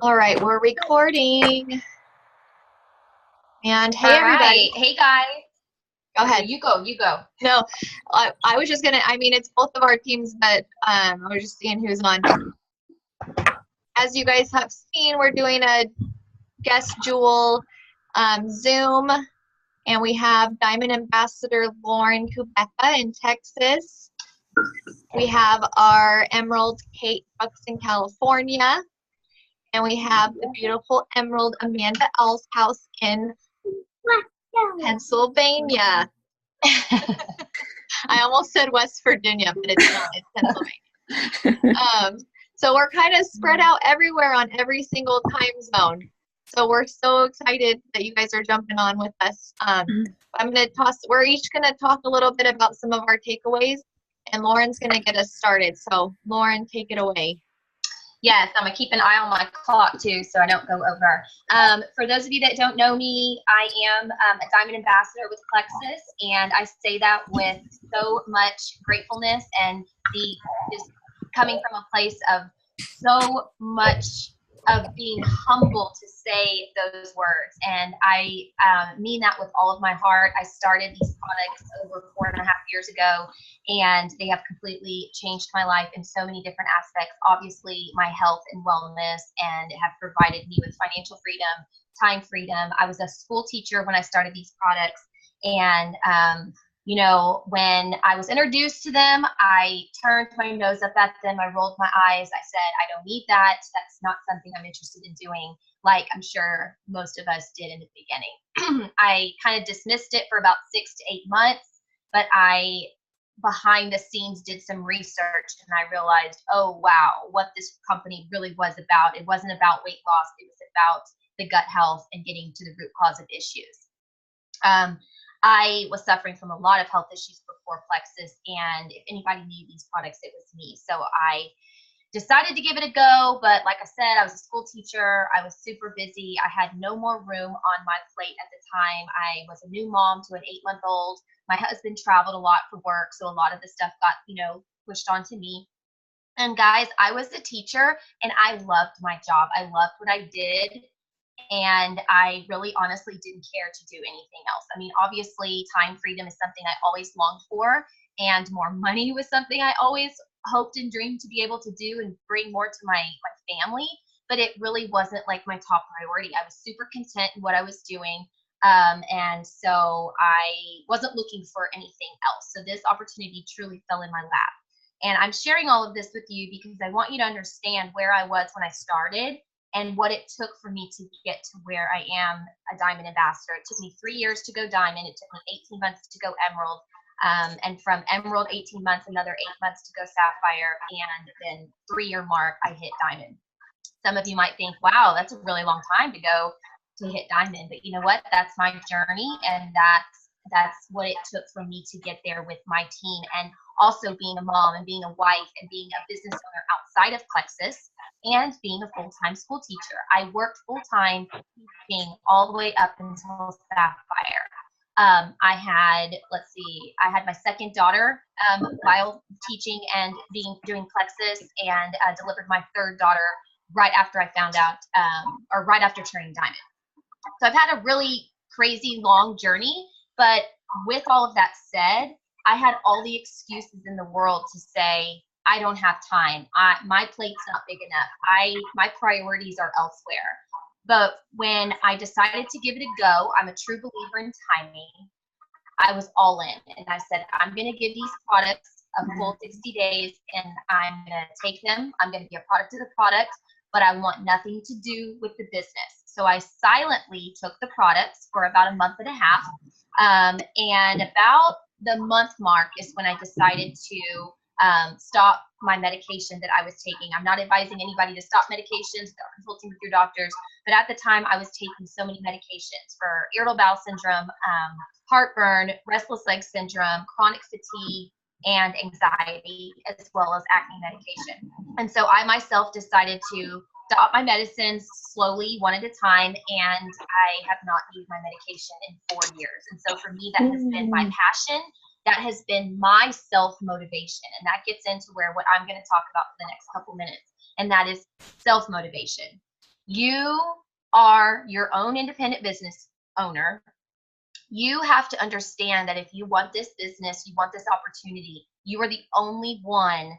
All right, we're recording. And hey, All everybody. right. Hey, guys. Go ahead. You go. You go. No, I was just gonna. I mean, it's both of our teams, but I was just seeing who's on. As you guys have seen, we're doing a guest jewel Zoom, and we have Diamond Ambassador Lauren Kubecka in Texas. We have our Emerald Kate Brooks in California, and we have the beautiful Emerald Amanda Allshouse in Pennsylvania. I almost said West Virginia, but it's not. It's Pennsylvania. So we're kind of spread out everywhere on every single time zone. So we're so excited that you guys are jumping on with us. We're each going to talk a little bit about some of our takeaways, and Lauren's going to get us started. So Lauren, take it away. Yes, I'm going to keep an eye on my clock, too, so I don't go over. For those of you that don't know me, I am a Diamond Ambassador with Plexus, and I say that with so much gratefulness and just coming from a place of so much of being humble to say those words. And I mean that with all of my heart. I started these products over 4.5 years ago, and they have completely changed my life in so many different aspects. Obviously, my health and wellness, and have provided me with financial freedom, time freedom. I was a school teacher when I started these products, and you know, when I was introduced to them, I turned my nose up at them. I rolled my eyes. I said, I don't need that. That's not something I'm interested in doing, like I'm sure most of us did in the beginning. I kind of dismissed it for about 6 to 8 months, but I, behind the scenes, did some research, and I realized, oh, wow, what this company really was about. It wasn't about weight loss. It was about the gut health and getting to the root cause of issues. I was suffering from a lot of health issues before Plexus, and if anybody needed these products, it was me. So I decided to give it a go, but like I said, I was a school teacher. I was super busy. I had no more room on my plate at the time. I was a new mom to an 8-month-old. My husband traveled a lot for work, so a lot of the stuff got, pushed onto me. And guys, I was the teacher, and I loved my job. I loved what I did. And I really honestly didn't care to do anything else. I mean, obviously, time freedom is something I always longed for, and more money was something I always hoped and dreamed to be able to do and bring more to my family, but it really wasn't like my top priority. I was super content in what I was doing, and so I wasn't looking for anything else. So this opportunity truly fell in my lap. And I'm sharing all of this with you because I want you to understand where I was when I started and what it took for me to get to where I am a Diamond Ambassador. It took me 3 years to go Diamond. It took me 18 months to go Emerald. And from Emerald, 18 months, another 8 months to go Sapphire. And then 3-year mark, I hit Diamond. Some of you might think, wow, that's a really long time to go to hit Diamond. But you know what? That's my journey. And that's what it took for me to get there with my team. And also being a mom and being a wife and being a business owner outside of Plexus, and being a full-time school teacher. I worked full-time teaching all the way up until Sapphire. I had my second daughter while teaching and doing Plexus, and delivered my third daughter right after I found out, or right after turning Diamond. So I've had a really crazy long journey, but with all of that said, I had all the excuses in the world to say, I don't have time. My plate's not big enough. My priorities are elsewhere. But when I decided to give it a go, I'm a true believer in timing. I was all in, and I said, I'm going to give these products a full 60 days, and I'm going to take them. I'm going to be a product of the product, but I want nothing to do with the business. So I silently took the products for about a month and a half, and about the month mark is when I decided to stop my medication that I was taking. I'm not advising anybody to stop medications without consulting with your doctors, but at the time I was taking so many medications for irritable bowel syndrome, heartburn, restless leg syndrome, chronic fatigue, and anxiety, as well as acne medication. And so I myself decided to stop my medicines slowly, one at a time, and I have not used my medication in 4 years. And so for me, that has been my passion. That has been my self-motivation, and that gets into what I'm going to talk about for the next couple minutes. and that is self-motivation. You are your own independent business owner. You have to understand that if you want this business, you want this opportunity, you are the only one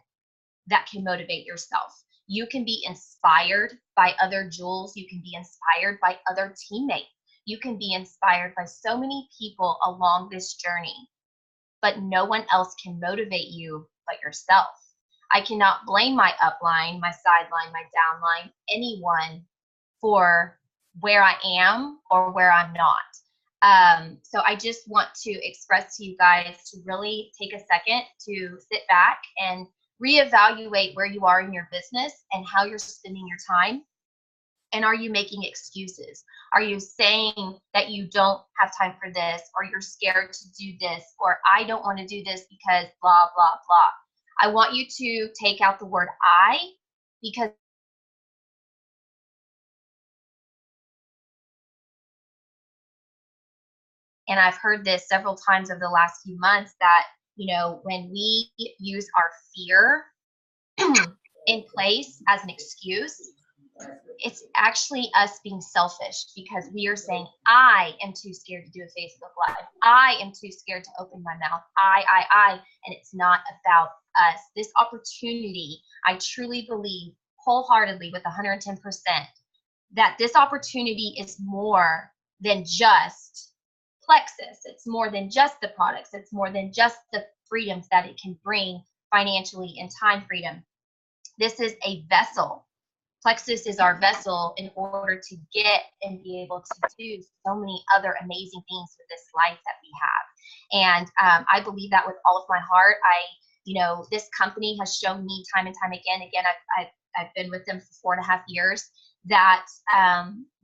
that can motivate yourself. You can be inspired by other jewels. You can be inspired by other teammates. You can be inspired by so many people along this journey, but no one else can motivate you but yourself. I cannot blame my upline, my sideline, my downline, anyone for where I am or where I'm not. So I just want to express to you guys to really take a second to sit back and reevaluate where you are in your business and how you're spending your time. And are you making excuses? Are you saying that you don't have time for this, or you're scared to do this, or I don't want to do this because blah, blah, blah. I want you to take out the word I, because and I've heard this several times over the last few months that, you know, when we use our fear in place as an excuse, it's actually us being selfish, because we are saying, I am too scared to do a Facebook Live. I am too scared to open my mouth. I, and it's not about us. This opportunity, I truly believe wholeheartedly with 110% that this opportunity is more than just Plexus. It's more than just the products. It's more than just the freedoms that it can bring financially and time freedom. This is a vessel. Plexus is our vessel in order to get and be able to do so many other amazing things with this life that we have. And I believe that with all of my heart. This company has shown me time and time again. I've been with them for 4.5 years, that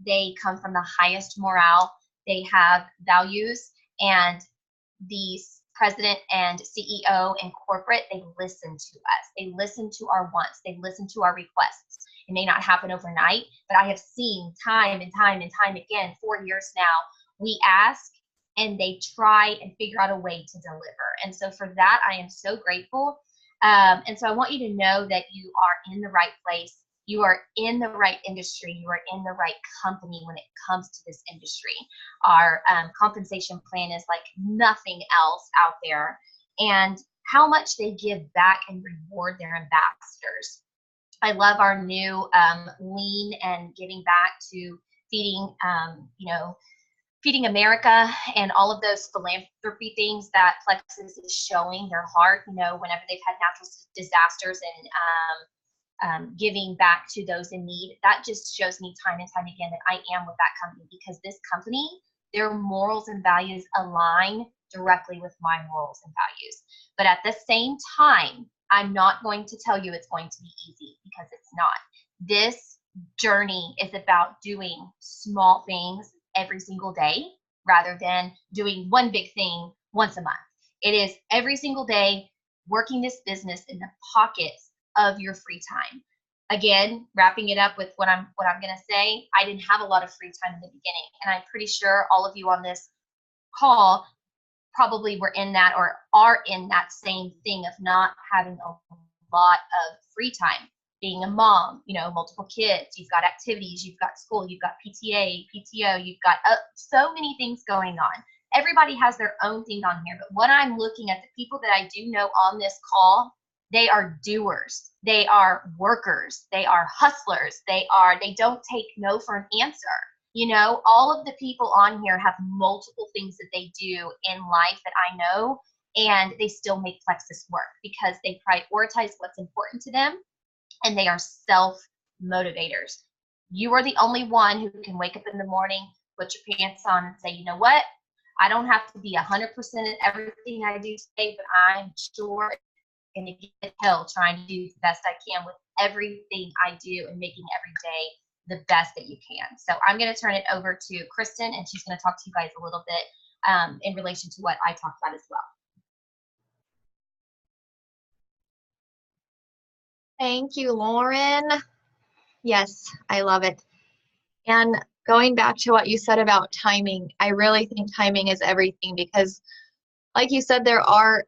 they come from the highest morale. They have values, and the president and CEO and corporate, they listen to us. They listen to our wants. They listen to our requests. It may not happen overnight, but I have seen time and time and time again, 4 years now, we ask and they try and figure out a way to deliver. And so for that, I am so grateful. And so I want you to know that you are in the right place. You are in the right industry. You are in the right company when it comes to this industry. Our compensation plan is like nothing else out there. And how much they give back and reward their ambassadors. I love our new lean and giving back to feeding, Feeding America and all of those philanthropy things that Plexus is showing their heart, whenever they've had natural disasters and giving back to those in need. That just shows me time and time again that I am with that company, because this company, their morals and values align directly with my morals and values. But at the same time, I'm not going to tell you it's going to be easy, because it's not. This journey is about doing small things every single day rather than doing one big thing once a month. It is every single day working this business in the pockets of your free time. Again, wrapping it up with what I'm going to say, I didn't have a lot of free time in the beginning, and I'm pretty sure all of you on this call probably were in that or are in that same thing of not having a lot of free time. Being a mom, multiple kids, you've got activities, you've got school, you've got PTA, PTO, you've got so many things going on. Everybody has their own thing on here, but when I'm looking at the people that I do know on this call, they are doers, they are workers, they are hustlers, they don't take no for an answer. All of the people on here have multiple things that they do in life that I know, and they still make Plexus work because they prioritize what's important to them, and they are self-motivators. You are the only one who can wake up in the morning, put your pants on, and say, you know what? I don't have to be 100% at everything I do today, but I'm sure it's going to get hell trying to do the best I can with everything I do and making every day the best that you can. So I'm going to turn it over to Kristen, and she's going to talk to you guys a little bit in relation to what I talked about as well. Thank you, Lauren. Yes, I love it. And going back to what you said about timing, I really think timing is everything, because like you said,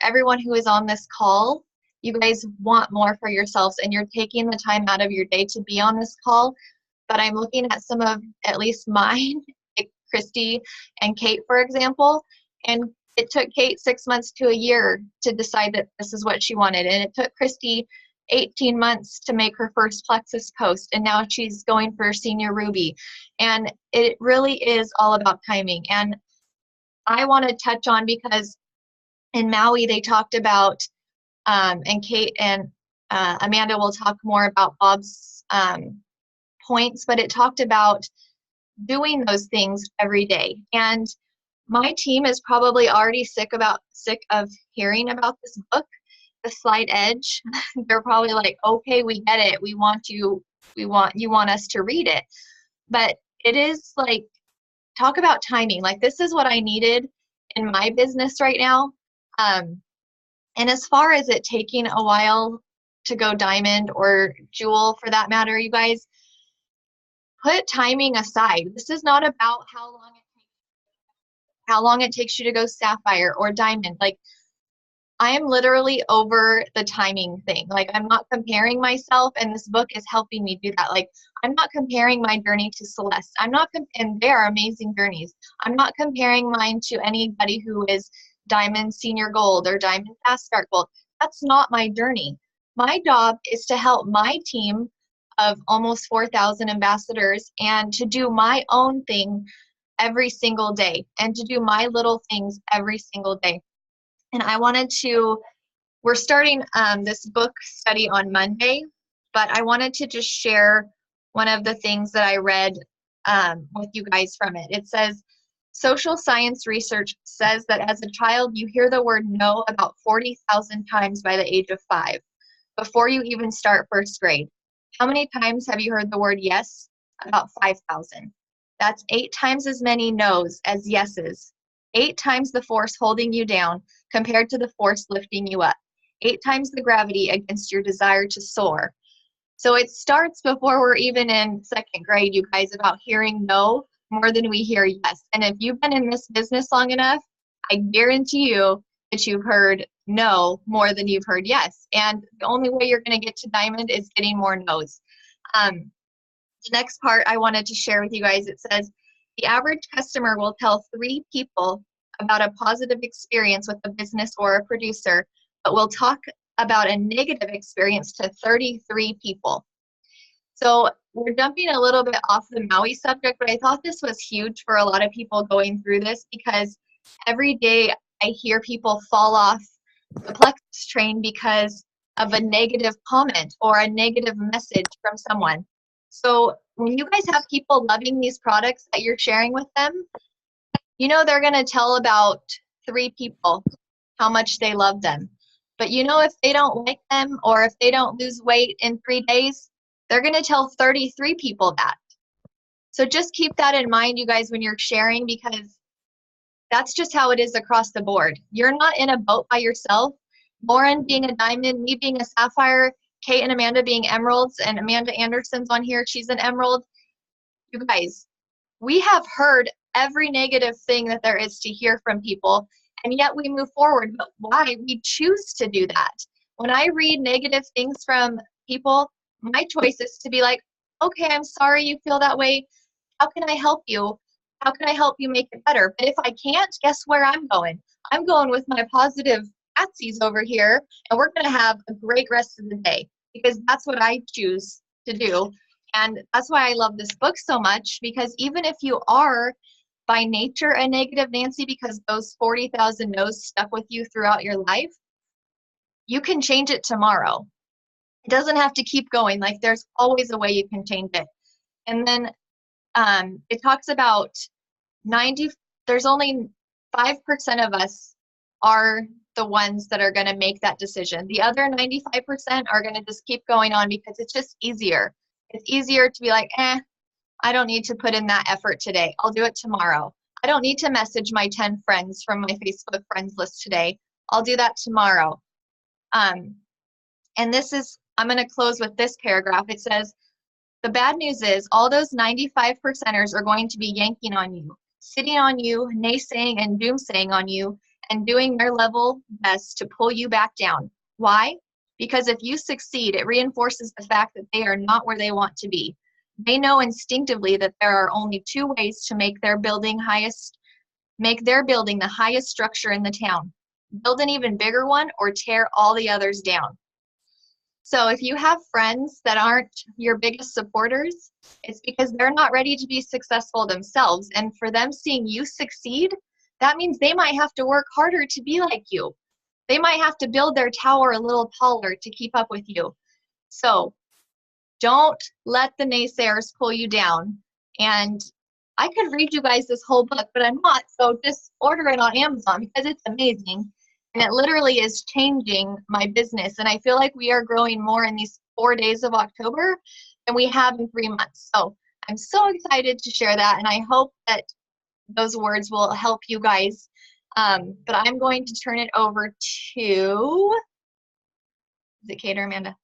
everyone who is on this call you guys want more for yourselves and you're taking the time out of your day to be on this call. But I'm looking at some of at least mine, like Christy and Kate, for example, and it took Kate 6 months to a year to decide that this is what she wanted. And it took Christy 18 months to make her first Plexus post. And now she's going for Senior Ruby. And it really is all about timing. And I want to touch on, because in Maui, they talked about, and Kate and Amanda will talk more about Bob's points, but it talked about doing those things every day. And my team is probably already sick of hearing about this book, The Slight Edge. They're probably like, okay, we get it. You want us to read it. But it is like, talk about timing. Like, this is what I needed in my business right now. And as far as it taking a while to go diamond or jewel for that matter, you guys, put timing aside. This is not about how long it takes you to go sapphire or diamond. Like, I am literally over the timing thing. Like, I'm not comparing myself, and this book is helping me do that. Like, I'm not comparing my journey to Celeste. And they are amazing journeys. I'm not comparing mine to anybody who is diamond senior gold or diamond fast start gold. That's not my journey. My job is to help my team of almost 4,000 ambassadors and to do my own thing every single day and to do my little things every single day. And we're starting this book study on Monday, but I wanted to just share one of the things that I read with you guys from it. It says, social science research says that as a child, you hear the word no about 40,000 times by the age of 5, before you even start first grade. How many times have you heard the word yes? About 5,000. That's 8 times as many no's as yeses. 8 times the force holding you down compared to the force lifting you up. 8 times the gravity against your desire to soar. So it starts before we're even in 2nd grade, you guys, about hearing no more than we hear yes. And if you've been in this business long enough, I guarantee you that you've heard no more than you've heard yes. And the only way you're going to get to diamond is getting more no's. The next part I wanted to share with you guys, it says, the average customer will tell 3 people about a positive experience with a business or a producer, but will talk about a negative experience to 33 people. So we're jumping a little bit off the Maui subject, but I thought this was huge for a lot of people going through this, because every day I hear people fall off the Plexus train because of a negative comment or a negative message from someone. So when you guys have people loving these products that you're sharing with them, you know they're going to tell about 3 people how much they love them. But you know, if they don't like them or if they don't lose weight in 3 days, they're going to tell 33 people that. So just keep that in mind, you guys, when you're sharing, because that's just how it is across the board. You're not in a boat by yourself. Lauren being a diamond, me being a sapphire, Kate and Amanda being emeralds, and Amanda Anderson's on here, she's an emerald. You guys, we have heard every negative thing that there is to hear from people, and yet we move forward. But why? We choose to do that. When I read negative things from people, my choice is to be like, okay, I'm sorry you feel that way. How can I help you? How can I help you make it better? But if I can't, guess where I'm going? I'm going with my positive Patsies over here, and we're going to have a great rest of the day, because that's what I choose to do. And that's why I love this book so much, because even if you are by nature a negative Nancy, because those 40,000 no's stuck with you throughout your life, you can change it tomorrow. It doesn't have to keep going. Like, there's always a way you can change it. And then it talks about there's only 5% of us are the ones that are going to make that decision. The other 95% are going to just keep going on because it's just easier. It's easier to be like, I don't need to put in that effort today. I'll do it tomorrow. I don't need to message my 10 friends from my Facebook friends list today. I'll do that tomorrow. And I'm going to close with this paragraph. It says, the bad news is all those 95%ers are going to be yanking on you, sitting on you, naysaying and doomsaying on you, and doing their level best to pull you back down. Why? Because if you succeed, it reinforces the fact that they are not where they want to be. They know instinctively that there are only two ways to make their building the highest structure in the town. Build an even bigger one or tear all the others down. So if you have friends that aren't your biggest supporters, it's because they're not ready to be successful themselves. And for them seeing you succeed, that means they might have to work harder to be like you. They might have to build their tower a little taller to keep up with you. So don't let the naysayers pull you down. And I could read you guys this whole book, but I'm not. So just order it on Amazon because it's amazing. And it literally is changing my business. And I feel like we are growing more in these 4 days of October than we have in 3 months. So I'm so excited to share that. And I hope that those words will help you guys. But I'm going to turn it over to, is it Kate or Amanda?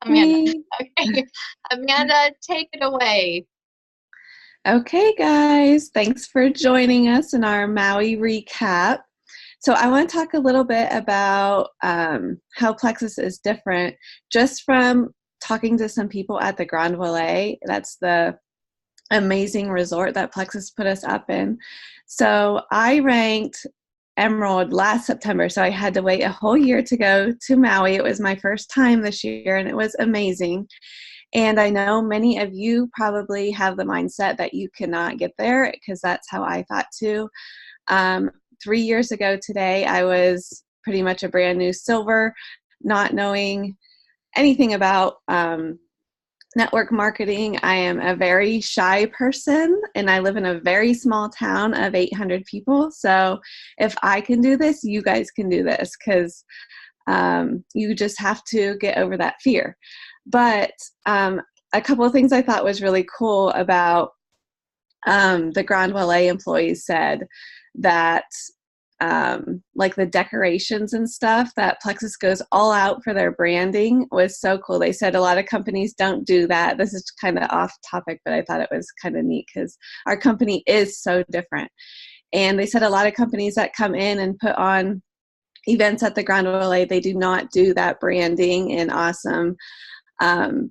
Amanda. Me. Okay. Amanda, take it away. Okay, guys, thanks for joining us in our Maui recap. So I want to talk a little bit about how Plexus is different just from talking to some people at the Grand Valet. That's the amazing resort that Plexus put us up in. So I ranked Emerald last September, so I had to wait a whole year to go to Maui. It was my first time this year, and it was amazing. And I know many of you probably have the mindset that you cannot get there, because that's how I thought too. 3 years ago today, I was pretty much a brand new silver, not knowing anything about network marketing. I am a very shy person, and I live in a very small town of 800 people. So if I can do this, you guys can do this, because you just have to get over that fear. But a couple of things I thought was really cool about the Grand Valet employees said that like the decorations and stuff, that Plexus goes all out for their branding was so cool. They said a lot of companies don't do that. This is kind of off topic, but I thought it was kind of neat because our company is so different. And they said a lot of companies that come in and put on events at the Grand Valet, they do not do that branding and awesome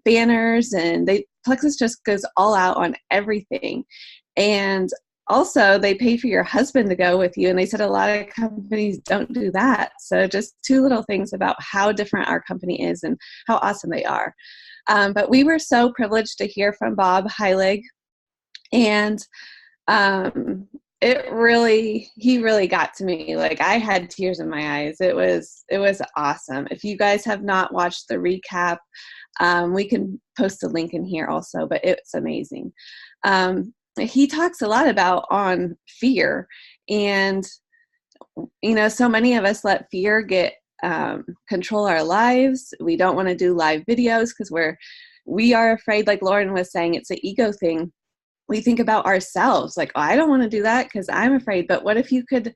banners, and Plexus just goes all out on everything. And also, they pay for your husband to go with you, and they said a lot of companies don't do that. So just two little things about how different our company is and how awesome they are. But we were so privileged to hear from Bob Heilig, and he really got to me. Like, I had tears in my eyes. It was awesome. If you guys have not watched the recap, we can post a link in here also, but it's amazing. He talks a lot about on fear, and so many of us let fear get control our lives. We don't want to do live videos because we are afraid, like Lauren was saying, it's an ego thing. We think about ourselves, like, oh, I don't want to do that because I'm afraid. But what if you could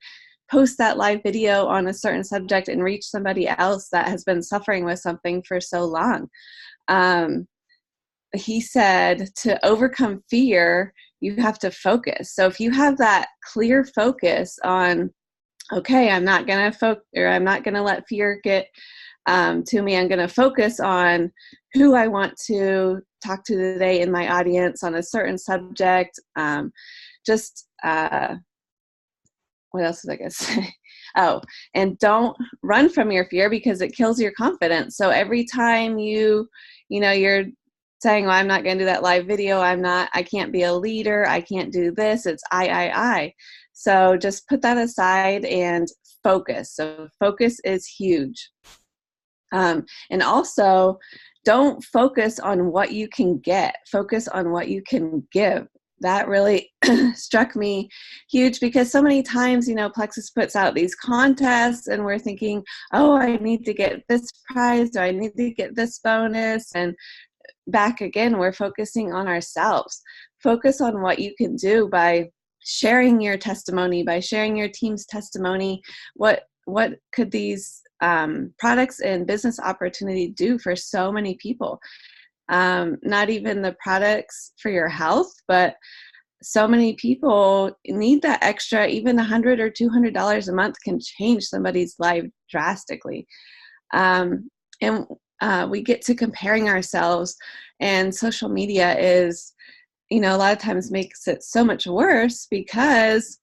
post that live video on a certain subject and reach somebody else that has been suffering with something for so long? He said to overcome fear, you have to focus. So if you have that clear focus on, okay, I'm not going to let fear get to me. I'm going to focus on who I want to talk to today in my audience on a certain subject. What else was I going to say? Oh, and don't run from your fear because it kills your confidence. So every time you're saying, well, I'm not going to do that live video. I can't be a leader. I can't do this. It's I. So just put that aside and focus. So focus is huge. And also, don't focus on what you can get. Focus on what you can give. That really struck me huge, because so many times, Plexus puts out these contests and we're thinking, oh, I need to get this prize, or I need to get this bonus. And back again, we're focusing on ourselves. Focus on what you can do by sharing your testimony, by sharing your team's testimony. What could these products and business opportunity do for so many people? Not even the products for your health, but so many people need that extra. Even $100 or $200 a month can change somebody's life drastically. And we get to comparing ourselves, and social media is, a lot of times makes it so much worse, because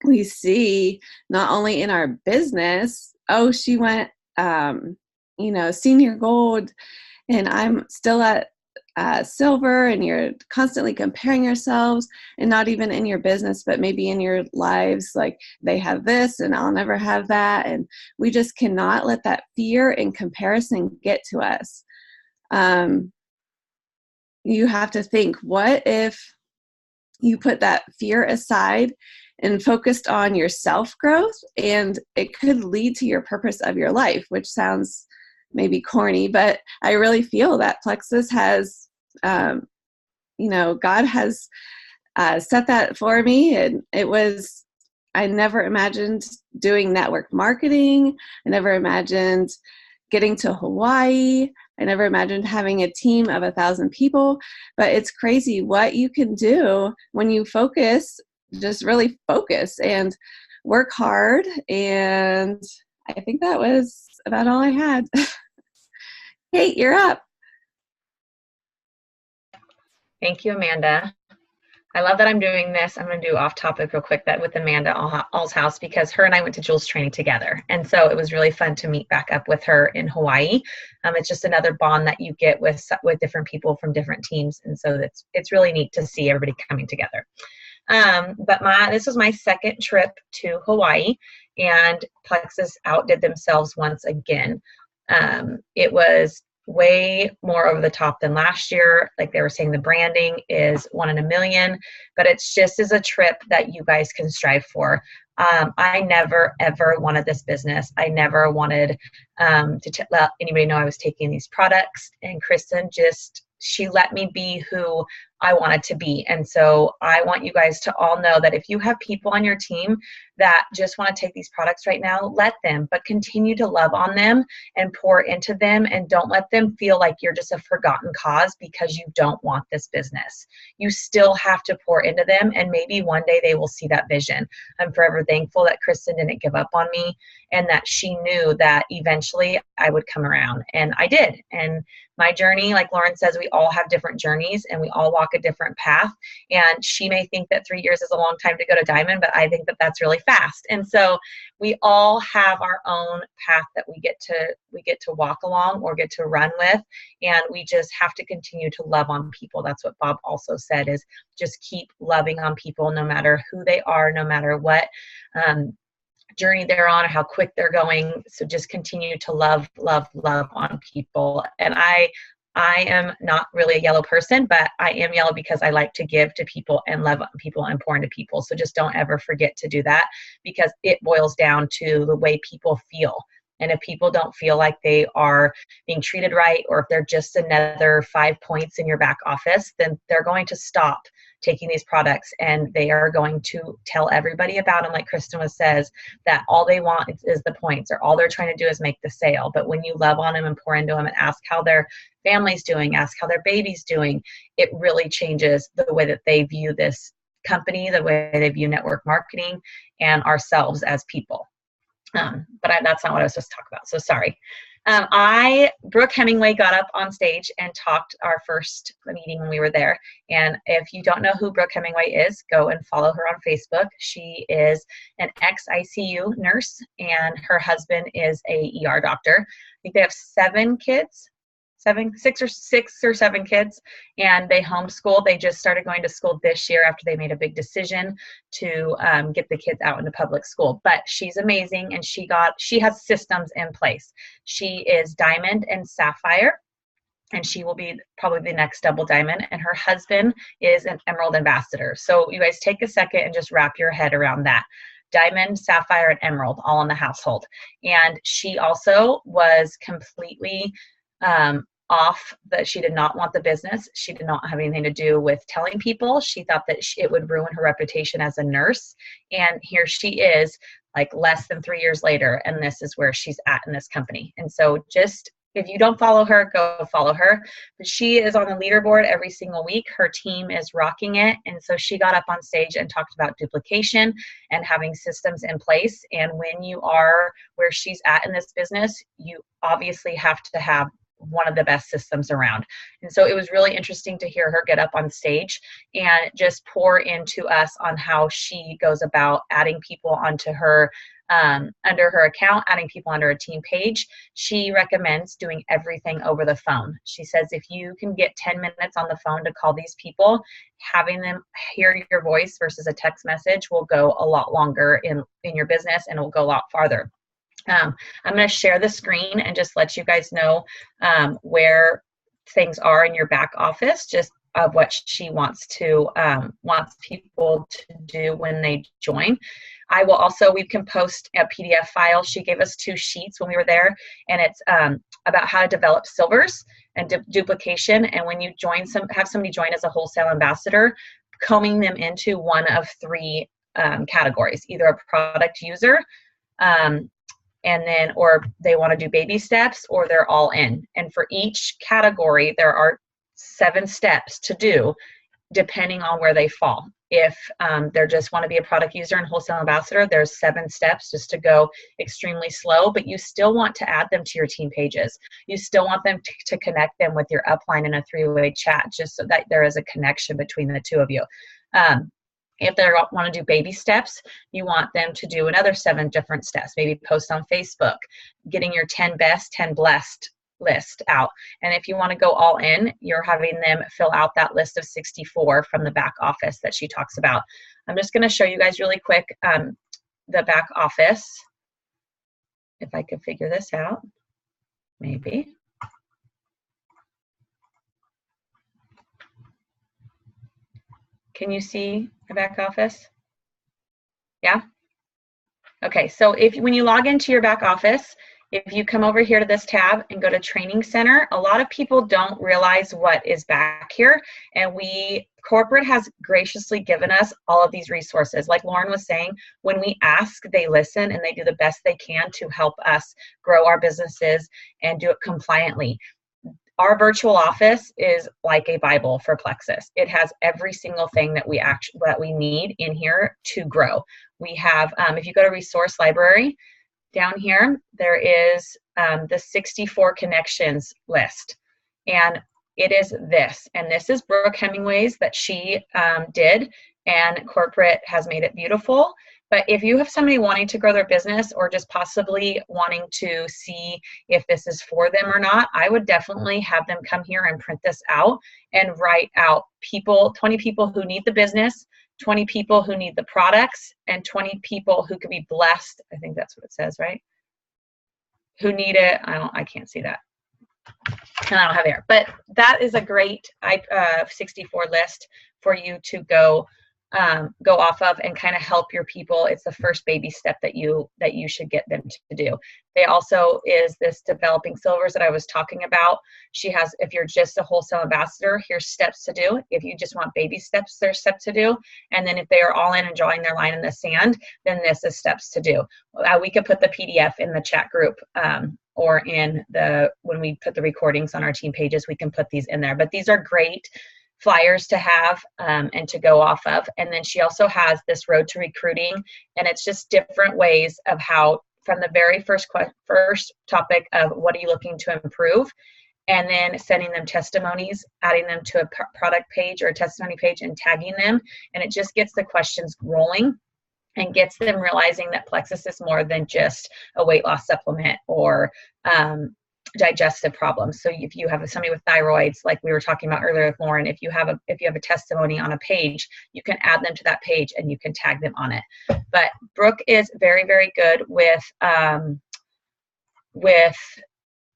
we see not only in our business, oh, she went, senior gold, and I'm still at silver, and you're constantly comparing yourselves, and not even in your business, but maybe in your lives, like they have this and I'll never have that. And we just cannot let that fear and comparison get to us. You have to think, what if you put that fear aside and focused on your self-growth, and it could lead to your purpose of your life, which sounds maybe corny, but I really feel that Plexus has, God has set that for me. And I never imagined doing network marketing. I never imagined getting to Hawaii. I never imagined having a team of 1,000 people, but it's crazy what you can do when you focus, just really focus and work hard. And I think that was about all I had. Kate, you're up. Thank you, Amanda. I love that I'm doing this. I'm going to do off topic real quick, that with Amanda Allshouse, because her and I went to Jules training together. And so it was really fun to meet back up with her in Hawaii. It's just another bond that you get with different people from different teams. And so it's really neat to see everybody coming together. But this was my second trip to Hawaii, and Plexus outdid themselves once again. It was way more over the top than last year. Like they were saying, the branding is 1 in a million, but it's just as a trip that you guys can strive for. I never, ever wanted this business. I never wanted to let anybody know I was taking these products, and Kristen she let me be who I wanted to be. And so I want you guys to all know that if you have people on your team that just want to take these products right now, let them, but continue to love on them and pour into them, and don't let them feel like you're just a forgotten cause because you don't want this business. You still have to pour into them, and maybe one day they will see that vision. I'm forever thankful that Kristen didn't give up on me, and that she knew that eventually I would come around, and I did. And my journey, like Lauren says, we all have different journeys and we all walk a different path. And she may think that 3 years is a long time to go to Diamond, but I think that that's really fast. And so we all have our own path that we get to walk along or get to run with. And we just have to continue to love on people. That's what Bob also said, is just keep loving on people, no matter who they are, no matter what journey they're on or how quick they're going. So just continue to love on people. And I am not really a yellow person, but I am yellow because I like to give to people and love on people and pour into people. So just don't ever forget to do that, because it boils down to the way people feel. And if people don't feel like they are being treated right, or if they're just another 5 points in your back office, then they're going to stop taking these products, and they are going to tell everybody about them. Like Kristen says, that all they want is the points, or all they're trying to do is make the sale. But when you love on them and pour into them and ask how their family's doing, ask how their baby's doing, it really changes the way that they view this company, the way they view network marketing, and ourselves as people. But that's not what I was supposed to talk about, so sorry. Brooke Hemingway got up on stage and talked our first meeting when we were there. And if you don't know who Brooke Hemingway is, go and follow her on Facebook. She is an ex-ICU nurse, and her husband is a ER doctor. I think they have 7 kids. 6 or 7 kids, and they homeschool. They just started going to school this year after they made a big decision to get the kids out into public school. But she's amazing, and she has systems in place. She is Diamond and Sapphire, and she will be probably the next double Diamond, and her husband is an Emerald ambassador. So you guys take a second and just wrap your head around that. Diamond, Sapphire, and Emerald all in the household. And she also was completely off, that she did not want the business. She did not have anything to do with telling people. She thought that it would ruin her reputation as a nurse. And here she is, like less than 3 years later, and this is where she's at in this company. And so just If you don't follow her, go follow her. But she is on the leaderboard every single week. Her team is rocking it. And so she got up on stage and talked about duplication and having systems in place. And when you are where she's at in this business, you obviously have to have one of the best systems around. And so it was really interesting to hear her get up on stage and just pour into us on how she goes about adding people onto her under her account, adding people under a team page. She recommends doing everything over the phone. She says if you can get 10 minutes on the phone to call these people, having them hear your voice versus a text message will go a lot longer in your business, and it will go a lot farther. I'm going to share the screen and just let you guys know where things are in your back office, just of what she wants people to do when they join. I will also, we can post a PDF file. She gave us 2 sheets when we were there, and it's about how to develop silvers and duplication. And when you have somebody join as a wholesale ambassador, combing them into one of 3 categories, either a product user, or they want to do baby steps, or they're all in. And for each category, there are 7 steps to do depending on where they fall. If they just want to be a product user and wholesale ambassador, there's 7 steps just to go extremely slow, but you still want to add them to your team pages. You still want them to connect them with your upline in a 3-way chat, just so that there is a connection between the 2 of you. If they want to do baby steps, you want them to do another 7 different steps. Maybe post on Facebook, getting your 10 best, 10 blessed list out. And if you want to go all in, you're having them fill out that list of 64 from the back office that she talks about. I'm just going to show you guys really quick the back office. If I could figure this out, maybe. Can you see the back office? Yeah? Okay, so when you log into your back office, if you come over here to this tab and go to Training Center, a lot of people don't realize what is back here. And corporate has graciously given us all of these resources. Like Lauren was saying, when we ask, they listen and they do the best they can to help us grow our businesses and do it compliantly. Our virtual office is like a Bible for Plexus. It has every single thing that we need in here to grow. We have, if you go to Resource Library, down here, there is the 64 connections list. And it is this. And this is Brooke Hemingway's that she did, and corporate has made it beautiful. But if you have somebody wanting to grow their business or just possibly wanting to see if this is for them or not, I would definitely have them come here and print this out and write out 20 people who need the business, 20 people who need the products, and 20 people who could be blessed. I think that's what it says, right? Who need it. I can't see that. And I don't have air. But that is a great 64 list for you to go off of and kind of help your people. It's the first baby step that you should get them to do. They also is this developing silvers that I was talking about. She has, if you're just a wholesale ambassador, here's steps to do. If you just want baby steps, there's steps to do. And then if they are all in and drawing their line in the sand, then this is steps to do. We could put the PDF in the chat group, or when we put the recordings on our team pages, we can put these in there. But these are great flyers to have and to go off of. And then she also has this road to recruiting, and it's just different ways of how, from the very first topic of what are you looking to improve, and then sending them testimonies, adding them to a product page or a testimony page and tagging them. And it just gets the questions rolling and gets them realizing that Plexus is more than just a weight loss supplement or digestive problems. So if you have somebody with thyroids, like we were talking about earlier with Lauren, if you have a testimony on a page, you can add them to that page and you can tag them on it. But Brooke is very, very good with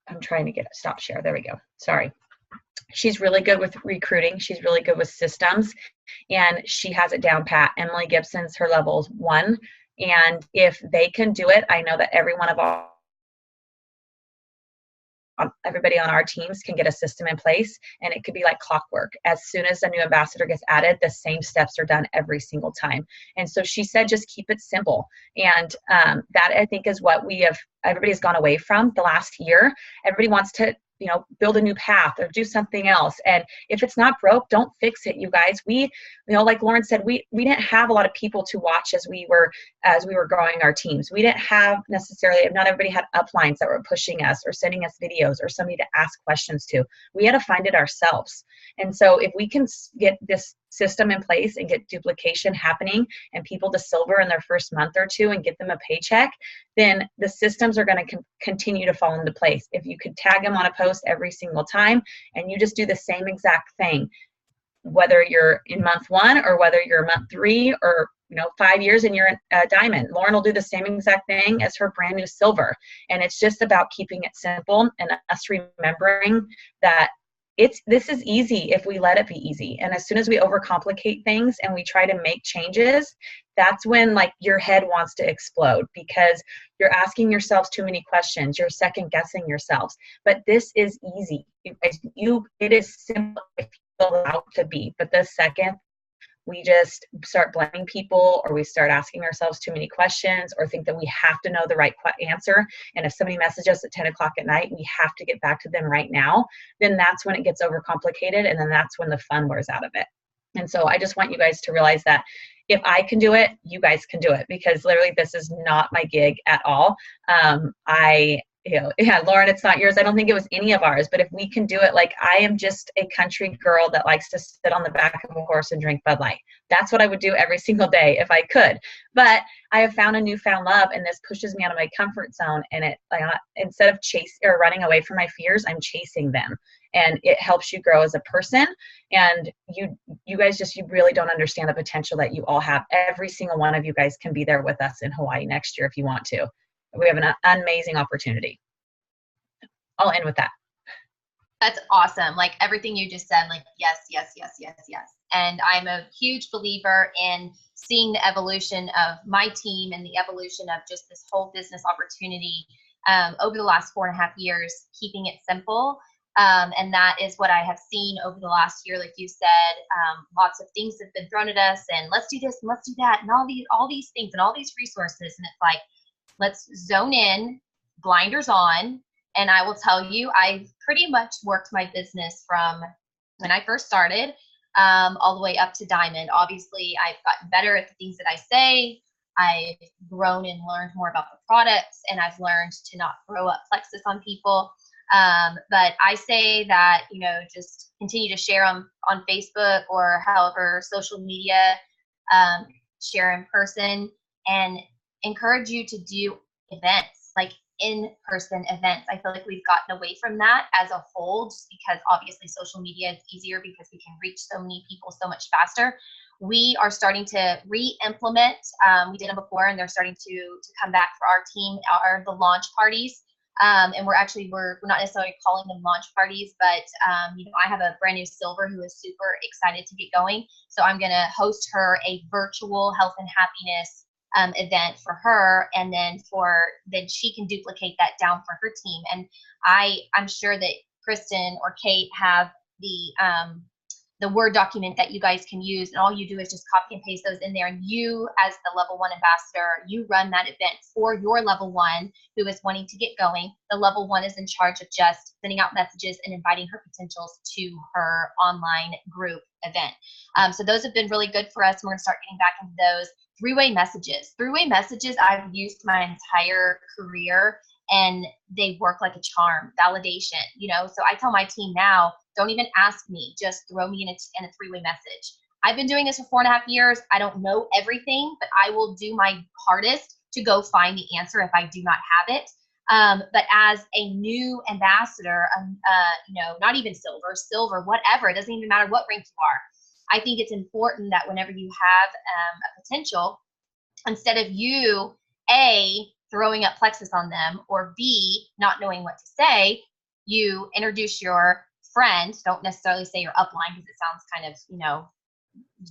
I'm trying to stop share. There we go. Sorry. She's really good with recruiting. She's really good with systems, and she has it down pat. Emily Gibson's her level 1. And if they can do it, I know that every one of everybody on our teams can get a system in place, and it could be like clockwork. As soon as a new ambassador gets added, the same steps are done every single time. And so she said, just keep it simple. And that, I think, is what everybody's gone away from the last year. Everybody wants to, build a new path or do something else. And if it's not broke, don't fix it, you guys. We, like Lauren said, we didn't have a lot of people to watch as we were growing our teams. We didn't have necessarily, not everybody had uplines that were pushing us or sending us videos or somebody to ask questions to. We had to find it ourselves. And so if we can get this system in place and get duplication happening and people to silver in their first month or two and get them a paycheck, then the systems are going to continue to fall into place. If you could tag them on a post every single time and you just do the same exact thing, whether you're in month 1 or whether you're month 3 or 5 years and you're a diamond, Lauren will do the same exact thing as her brand new silver. And it's just about keeping it simple and us remembering that this is easy if we let it be easy. And as soon as we overcomplicate things and we try to make changes, that's when your head wants to explode, because you're asking yourselves too many questions. You're second guessing yourselves. But this is easy. It is simple if you allow it to be. But the second we just start blaming people, or we start asking ourselves too many questions, or think that we have to know the right answer, and if somebody messages us at 10 o'clock at night, we have to get back to them right now, then that's when it gets overcomplicated, and then that's when the fun wears out of it. And so I just want you guys to realize that if I can do it, you guys can do it, because literally this is not my gig at all. Lauren, it's not yours. I don't think it was any of ours, but if we can do it, I am just a country girl that likes to sit on the back of a horse and drink Bud Light. That's what I would do every single day if I could. But I have found a newfound love, and this pushes me out of my comfort zone. And instead of running away from my fears, I'm chasing them. And it helps you grow as a person. And you guys you really don't understand the potential that you all have. Every single one of you guys can be there with us in Hawaii next year if you want to. We have an amazing opportunity. I'll end with that. That's awesome. Everything you just said, yes, yes, yes, yes, yes. And I'm a huge believer in seeing the evolution of my team and the evolution of just this whole business opportunity over the last 4.5 years, keeping it simple. And that is what I have seen over the last year. Like you said, lots of things have been thrown at us, and let's do this and let's do that, and all these things and all these resources. And it's let's zone in, blinders on. And I will tell you, I've pretty much worked my business from when I first started all the way up to diamond. Obviously, I've gotten better at the things that I say. I've grown and learned more about the products, and I've learned to not throw up plexus on people. But I say that, just continue to share on Facebook or however social media, share in person, and encourage you to do events, in-person events. I feel like we've gotten away from that as a whole, just because obviously social media is easier because we can reach so many people so much faster. We are starting to re-implement, we did them before, and they're starting to come back for our team, the launch parties. And we're not necessarily calling them launch parties, but I have a brand new silver who is super excited to get going. So I'm going to host her a virtual health and happiness event for her, and then she can duplicate that down for her team. And I'm sure that Kristen or Kate have the Word document that you guys can use, and all you do is just copy and paste those in there, and you, as the level 1 ambassador, you run that event for your level 1 who is wanting to get going. The level 1 is in charge of just sending out messages and inviting her potentials to her online group event. So those have been really good for us, and we're going to start getting back into those. Three-way messages I've used my entire career, and they work like a charm. Validation, so I tell my team now, don't even ask me, just throw me in a three-way message. I've been doing this for 4.5 years. I don't know everything, but I will do my hardest to go find the answer if I do not have it. But as a new ambassador, not even silver, whatever, it doesn't even matter what rank you are. I think it's important that whenever you have a potential, instead of you, A, throwing up plexus on them, or B, not knowing what to say, you introduce your friend. Don't necessarily say your upline, because it sounds kind of,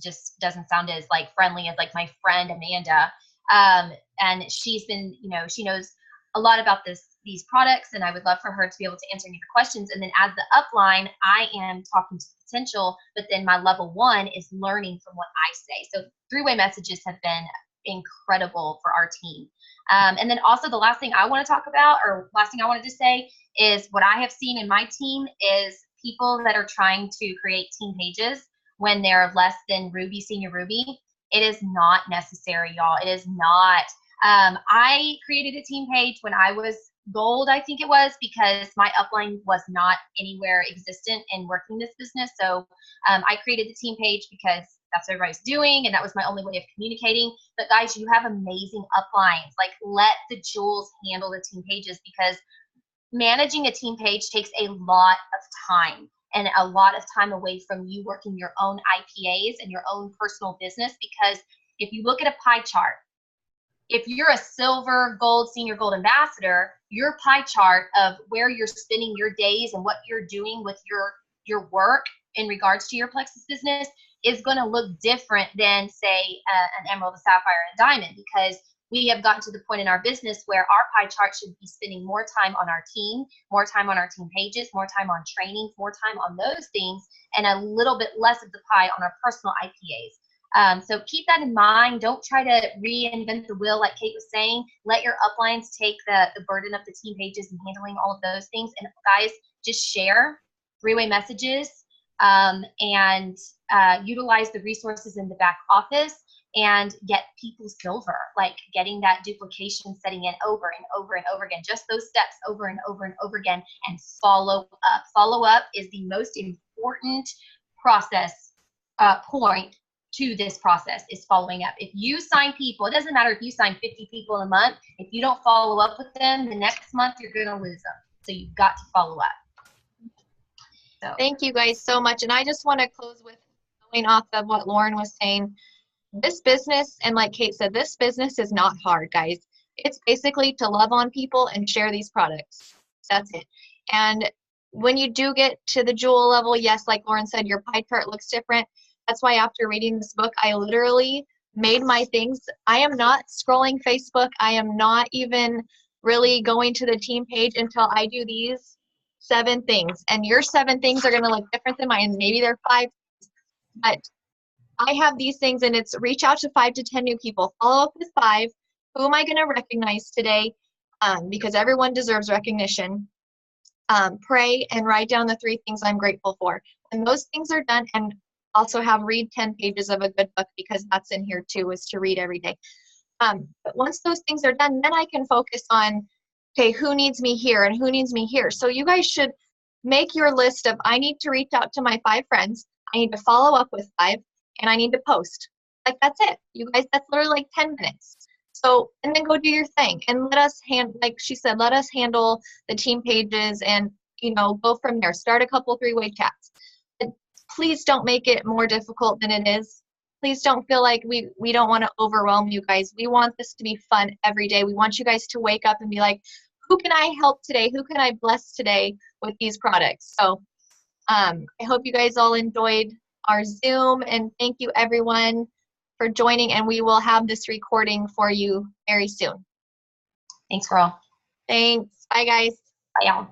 just doesn't sound as friendly as my friend Amanda. And she's been, she knows a lot about this these products, and I would love for her to be able to answer any of your questions. And then as the upline, I am talking to the potential, but then my level 1 is learning from what I say. So three-way messages have been incredible for our team. And then also the last thing I want to talk about, or last thing I wanted to say, is what I have seen in my team is people that are trying to create team pages when they're less than Ruby, Senior Ruby. It is not necessary, y'all. It is not. I created a team page when I was gold, I think it was, because my upline was not anywhere existent in working this business. So I created the team page because that's what everybody's doing, and that was my only way of communicating. But guys, you have amazing uplines. Like, let the Jules handle the team pages, because managing a team page takes a lot of time and a lot of time away from you working your own IPAs and your own personal business. Because if you look at a pie chart, if you're a silver, gold, senior gold ambassador, your pie chart of where you're spending your days and what you're doing with your work in regards to your Plexus business is going to look different than, say, an emerald, a sapphire, and a diamond, because we have gotten to the point in our business where our pie chart should be spending more time on our team, more time on our team pages, more time on training, more time on those things, and a little bit less of the pie on our personal IPAs. So keep that in mind. Don't try to reinvent the wheel, like Kate was saying. Let your uplines take the burden of the team pages and handling all of those things. And guys, just share three-way messages, and utilize the resources in the back office and get people silver, like getting that duplication setting in over and over and over again, just those steps over and over and over again, and follow up. Follow up is the most important process point to this process, is following up. If you sign people, it doesn't matter if you sign 50 people in a month, if you don't follow up with them the next month, you're going to lose them. So you've got to follow up. So. Thank you guys so much. And I just want to close with going off of what Lauren was saying. This business, and like Kate said, this business is not hard, guys. It's basically to love on people and share these products. That's it. And when you do get to the jewel level, yes, like Lauren said, your pie chart looks different. That's why after reading this book, I literally made my things. I am not scrolling Facebook. I am not even really going to the team page until I do these 7 things. And your 7 things are going to look different than mine. Maybe they're 5, but I have these things, and it's reach out to 5 to 10 new people. Follow up with 5. Who am I going to recognize today? Because everyone deserves recognition. Pray and write down the 3 things I'm grateful for. When those things are done, and also have read 10 pages of a good book, because that's in here too, is to read every day. But once those things are done, then I can focus on, okay, who needs me here and who needs me here. So you guys should make your list of, I need to reach out to my 5 friends. I need to follow up with 5. And I need to post. Like, that's it. You guys, that's literally like 10 minutes. So, and then go do your thing. And let us like she said, let us handle the team pages and, go from there. Start a couple 3-way chats. But please don't make it more difficult than it is. Please don't feel like we don't want to overwhelm you guys. We want this to be fun every day. We want you guys to wake up and be like, who can I help today? Who can I bless today with these products? So I hope you guys all enjoyed our Zoom, and thank you everyone for joining, and we will have this recording for you very soon. Thanks, girl. Thanks. Bye, guys. Bye, y'all.